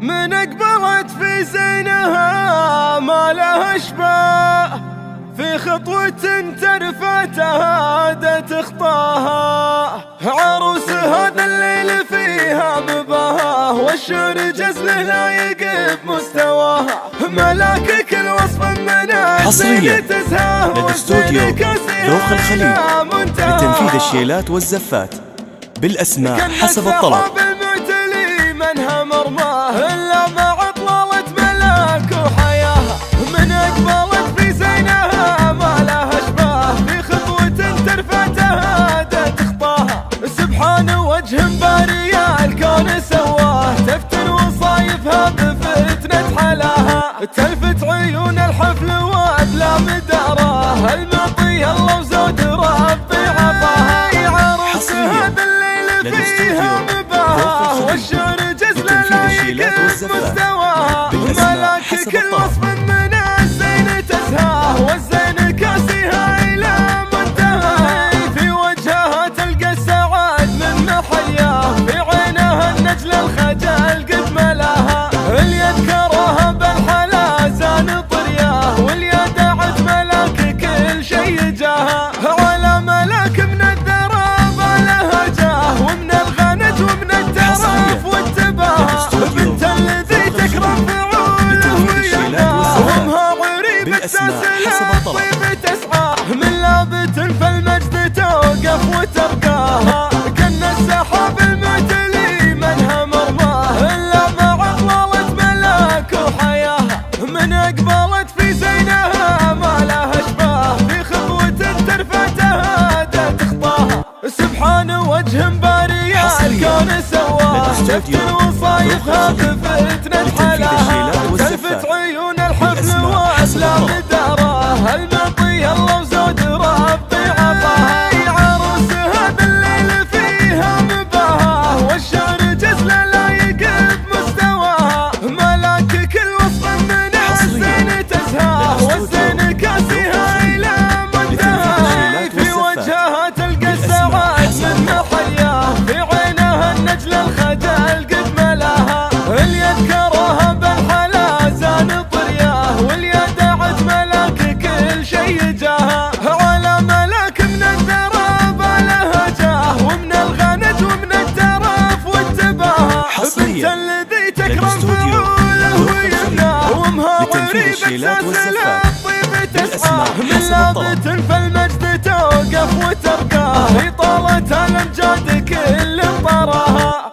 من أقبلت في زينها ما لها اشباه، في خطوة ترفعتها عادت خطاها. عروس هذا الليل فيها مباهاه، والشعر جزله لايق بمستواها. ملاكك الوصف من حصريا لدى استوديو ذوق الخليج لتنفيذ الشيلات والزفات بالأسماء حسب الطلب. منها مرماه إلا مع إطلالة ملاك وحياها. من أقبلت في زينها ما لها اشباه، في خطوة ترفعتها عادت خطاها. سبحان وجه باري الكون سواه، تفتن وصايفها بفتنة حلاها. تلفت عيون الحفل وأبلى مداراه، المعطي الله وزود ربي عطاها. عروس هذا الليل فيها مباهاه، والشعر مستواها. ملاكك الوصف من الزين تزهاه، والزين كاسيها إلى منتهى. في وجهها تلقى السعاد من محياه، في عينها النجل الخجل قد ملاها. اليد كراها بالحلا زان طرياه، واليد عد ملاك كل شي جاها. على ملاك من الذراب لها جاه، ومن الغنج ومن الترف والتباه. بنت الذي تكرم فعوله ويداه، وامها غريبة تسلى طيبة تسعاه. من لابت فالمجد توقف وترقاه، كن السحاب المعتلي منها مرماه إلا مع إطلالة ملاك وحياها. من أقبلت في زينها ما لها اشباه، في خطوة ترفعتها عادت خطاها. سبحان وجه باري الكون سواه، تفتن وصايفها بفتنة حلاها. تلفت عيون الحفل وأسلام داراه، المعطي الله وزود ربي عطاها. عروس هذا الليل فيها مباهاه، والشعر جزله لايق بمستواها. ملاكك الوصف من الزين تزهاه، والزين كاسيها إلى منتهى. في وجهها تلقى السعاد من محياه، في عينها النجل الخجل قد ملاها. اليد كراها بالحلا زان طرياه، واليد عد ملاك كل شي جاها. على ملاك من الذراب لها جاه، ومن الغنج ومن الترف والتباه. بنت الذي تكرم فعوله ويمناه، وامها غريبة تسلى طيبة تسعاه. من لابت فالمجد توقف وترقاه، إطالة الأمجاد كل طراها.